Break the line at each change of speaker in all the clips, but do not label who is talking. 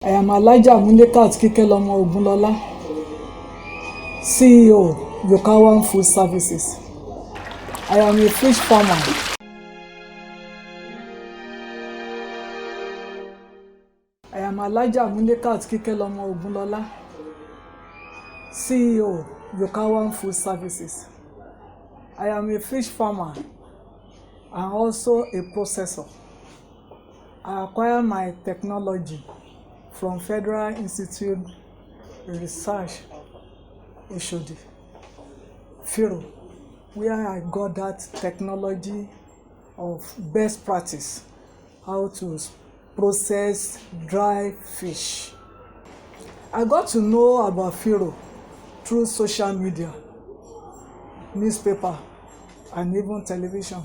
I am Kekelomo Ogunlola, CEO, Yukawan Food Services. I am a fish farmer. I am Kekelomo Ogunlola, CEO, Yukawan Food Services. I am a fish farmer and also a processor. I acquired my technology from Federal Institute Research Oshodi, Fiiro, where I got that technology of best practice, how to process dry fish. I got to know about Fiiro through social media, newspaper, and even television.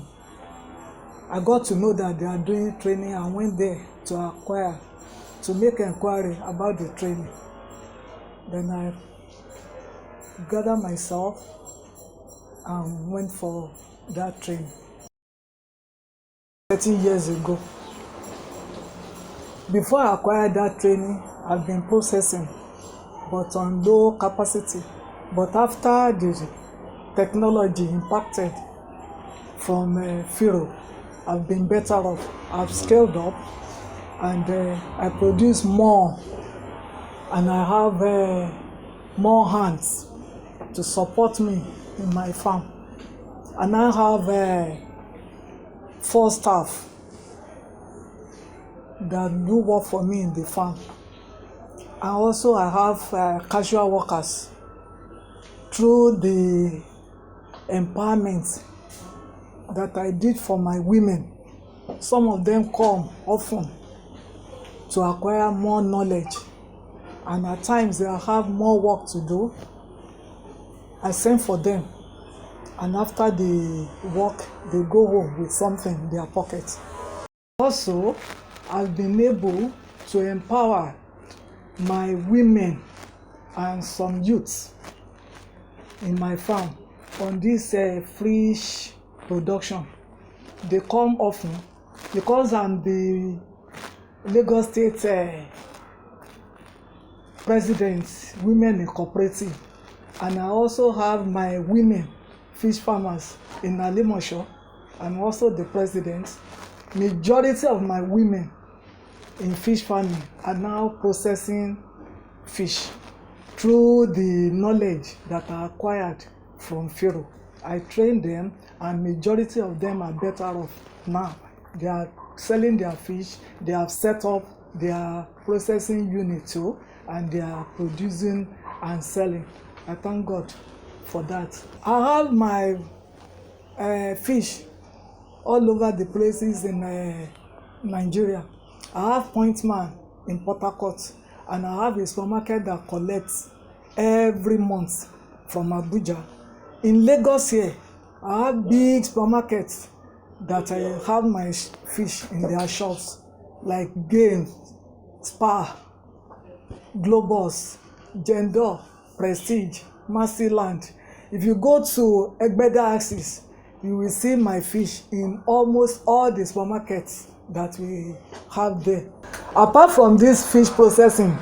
I got to know that they are doing training and went there to make inquiry about the training. Then I gathered myself and went for that training 13 years ago. Before I acquired that training, I've been processing, but on low capacity. But after the technology impacted from Fiiro, I've been better off. I've scaled up and I produce more, and I have more hands to support me in my farm. And I have 4 staff that do work for me in the farm. And also I have casual workers. Through the empowerment that I did for my women, some of them come often to acquire more knowledge, and at times they have more work to do. I send for them, and after the work, they go home with something in their pocket. Also, I've been able to empower my women and some youths in my farm on this fish production. They come often because I'm the Lagos State President, Women in Cooperative, and I also have my women fish farmers in Alimosho. I'm also the president. Majority of my women in fish farming are now processing fish through the knowledge that I acquired from Fiiro. I trained them, and majority of them are better off now. They are selling their fish, they have set up their processing unit too, and they are producing and selling. I thank God for that. I have my fish all over the places in Nigeria. I have point man in Port Harcourt, and I have a supermarket that collects every month from Abuja. In Lagos here, I have big supermarkets that I have my fish in their shops, like Game, Spa, Globus, Gender, Prestige, Mercyland. If you go to Egbeda Axis, you will see my fish in almost all the supermarkets that we have there. Apart from this fish processing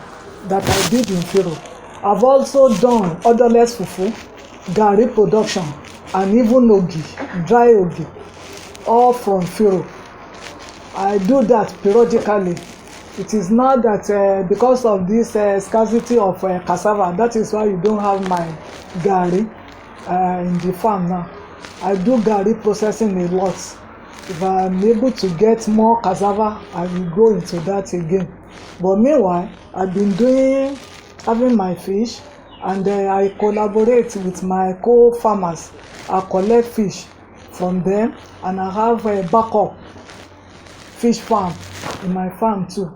that I did in Fiiro, I've also done odorless fufu, garri production, and even ogi, dry ogi, all from Fiiro. I do that periodically. It is not that because of this scarcity of cassava, that is why you don't have my garri in the farm now. I do garri processing a lot. If I'm able to get more cassava, I will go into that again. But meanwhile, I've been having my fish, and I collaborate with my co-farmers. I collect fish from them, and I have a backup fish farm in my farm too,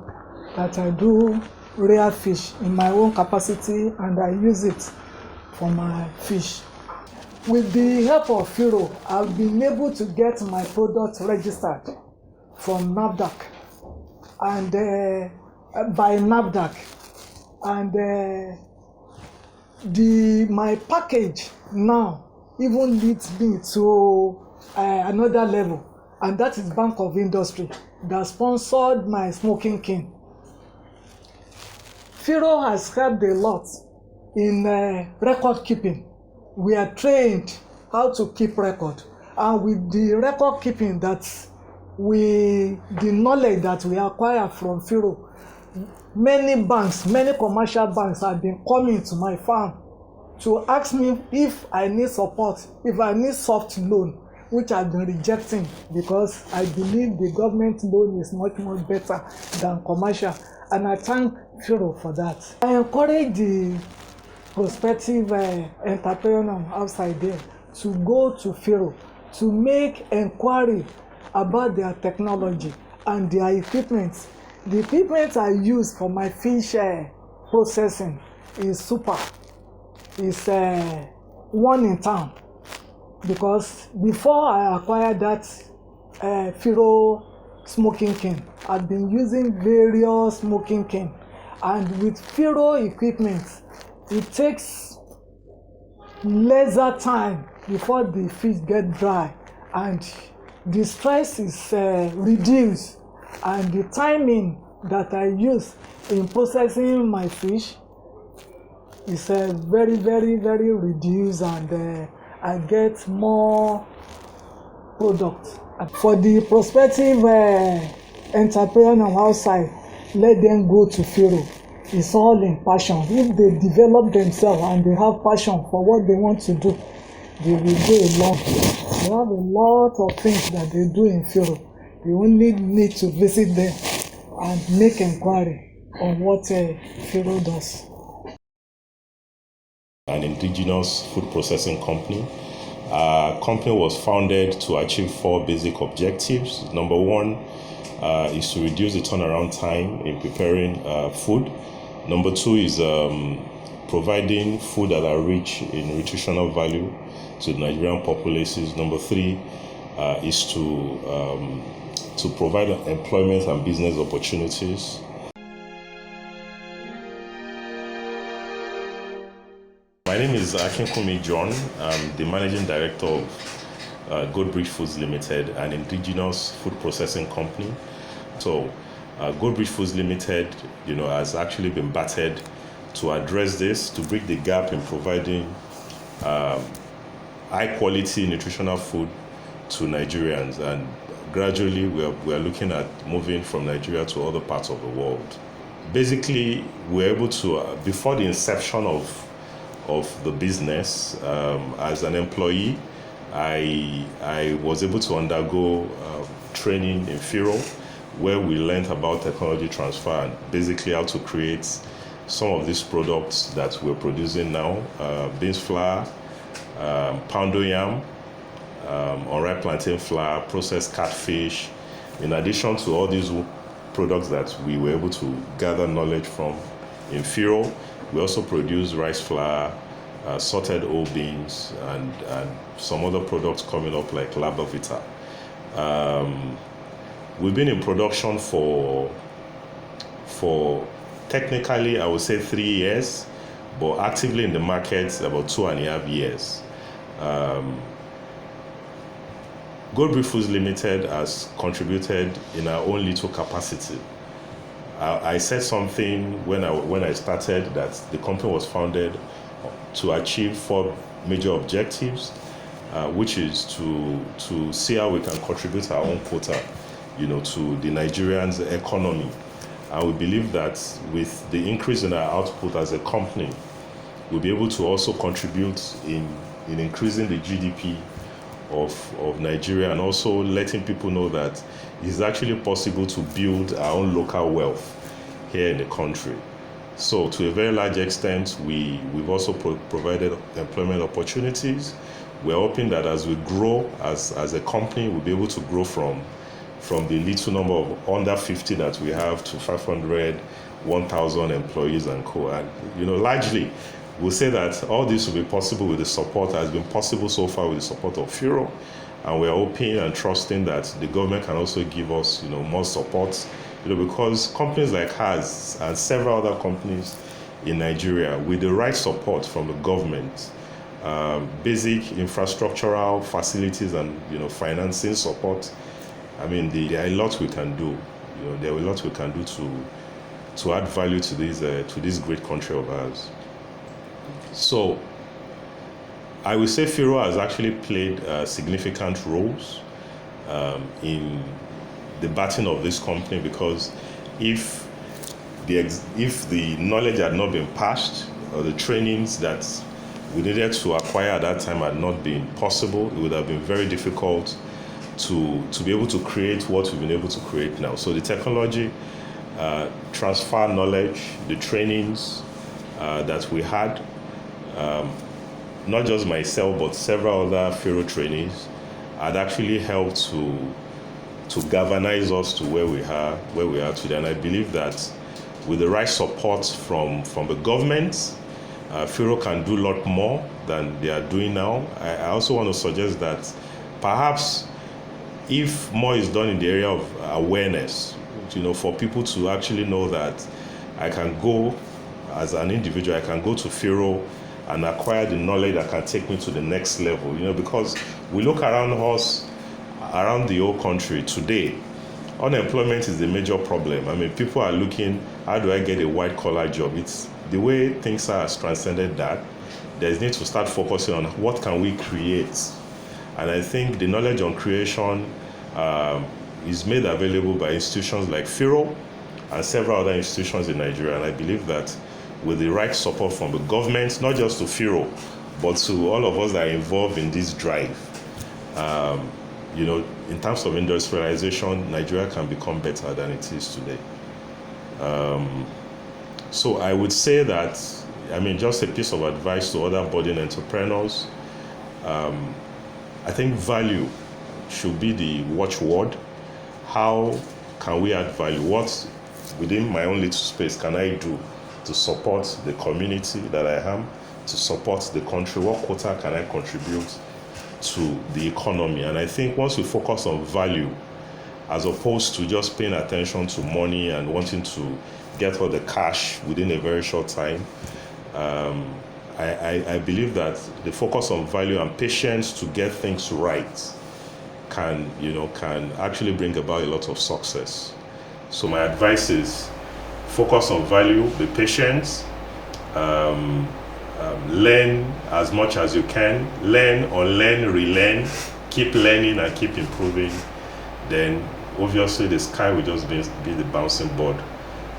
that I do rear fish in my own capacity, and I use it for my fish. With the help of Fiiro, I've been able to get my product registered from NAFDAC and by NAFDAC, and my package now even leads me to another level, and that is Bank of Industry that sponsored my smoking king. Fiiro has helped a lot in record keeping. We are trained how to keep record, and with the record keeping the knowledge that we acquire from Fiiro, many banks, many commercial banks have been coming to my farm to ask me if I need support, if I need soft loan, which I've been rejecting because I believe the government loan is much more better than commercial, and I thank Fiiro for that. I encourage the prospective entrepreneur outside there to go to Fiiro to make inquiry about their technology and their equipment. The equipment I use for my fish processing is super. It's one in town, because before I acquired that Fiiro smoking cane, I've been using various smoking cane, and with Fiiro equipment, it takes lesser time before the fish get dry, and the stress is reduced, and the timing that I use in processing my fish is very, very, very reduced, and I get more product. For the prospective entrepreneur outside, let them go to Fiiro. It's all in passion. If they develop themselves and they have passion for what they want to do, they will go along. They have a lot of things that they do in Fiiro. They only need to visit them and make inquiry on what Fiiro does.
An indigenous food processing company. Our company was founded to achieve 4 basic objectives. Number 1 is to reduce the turnaround time in preparing food. Number 2 is providing food that are rich in nutritional value to the Nigerian populations. Number 3 is to provide employment and business opportunities. My name is Akinkumi John. I'm the Managing Director of Goldbridge Foods Limited, an indigenous food processing company. So Goldbridge Foods Limited, has actually been battered to address this, to bridge the gap in providing high quality nutritional food to Nigerians. And gradually we are looking at moving from Nigeria to other parts of the world. Basically, we're able to, before the inception of the business, as an employee, I was able to undergo training in Fiiro, where we learned about technology transfer and basically how to create some of these products that we're producing now: beans flour, poundo yam, unripe plantain flour, processed catfish. In addition to all these products that we were able to gather knowledge from in Fiiro, we also produce rice flour, sorted whole beans, and some other products coming up like Laba Vita. We've been in production for technically, I would say 3 years, but actively in the market about 2.5 years. Goldbridge Foods Limited has contributed in our own little capacity. I said something when I started, that the company was founded to achieve 4 major objectives, which is to see how we can contribute our own quota, to the Nigerian's economy. And we believe that with the increase in our output as a company, we'll be able to also contribute in increasing the GDP of Nigeria, and also letting people know that it's actually possible to build our own local wealth here in the country. So to a very large extent, we've also provided employment opportunities. We're hoping that as we grow as a company, we'll be able to grow from the little number of under 50 that we have to 500, 1,000 employees and co. And largely, we'll say that all this will be possible with the support, has been possible so far with the support of Fiiro, and we're hoping and trusting that the government can also give us, more support, because companies like ours and several other companies in Nigeria, with the right support from the government, basic infrastructural facilities and financing support, there are a lot we can do. There are a lot we can do to add value to this great country of ours. So I would say Fiiro has actually played significant roles in the batting of this company, because if the knowledge had not been passed, or the trainings that we needed to acquire at that time had not been possible, it would have been very difficult to be able to create what we've been able to create now. So the technology, transfer knowledge, the trainings that we had, not just myself but several other Fiiro trainees, had actually helped to galvanize us to where we are today. And I believe that with the right support from the government, Fiiro can do a lot more than they are doing now. I also want to suggest that perhaps if more is done in the area of awareness, for people to actually know that I can go as an individual, I can go to Fiiro and acquire the knowledge that can take me to the next level. Because we look around us, around the whole country today, unemployment is the major problem. I mean, people are looking, how do I get a white collar job? It's the way things are has transcended that. There's need to start focusing on what can we create. And I think the knowledge on creation is made available by institutions like Fiiro and several other institutions in Nigeria. And I believe that with the right support from the government, not just to Fiiro, but to all of us that are involved in this drive, in terms of industrialization, Nigeria can become better than it is today. So I would say that, just a piece of advice to other budding entrepreneurs, I think value should be the watchword. How can we add value? What, within my own little space, can I do to support the community that I am, to support the country? What quota can I contribute to the economy? And I think once we focus on value, as opposed to just paying attention to money and wanting to get all the cash within a very short time, I believe that the focus on value and patience to get things right can actually bring about a lot of success. So my advice is focus on value, be patient, learn as much as you can, learn, unlearn, relearn, keep learning and keep improving. Then obviously the sky will just be the bouncing board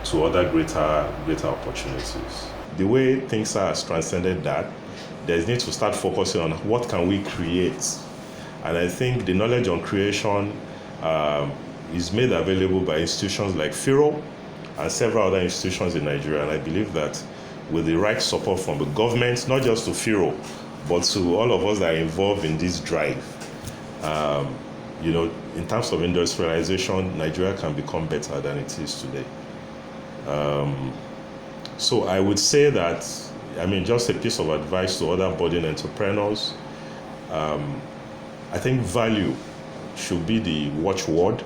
to other greater opportunities. The way things are has transcended that. There's need to start focusing on what can we create. And I think the knowledge on creation is made available by institutions like Fiiro and several other institutions in Nigeria. And I believe that with the right support from the government, not just to Fiiro, but to all of us that are involved in this drive, in terms of industrialization, Nigeria can become better than it is today. So I would say that, just a piece of advice to other budding entrepreneurs, I think value should be the watchword.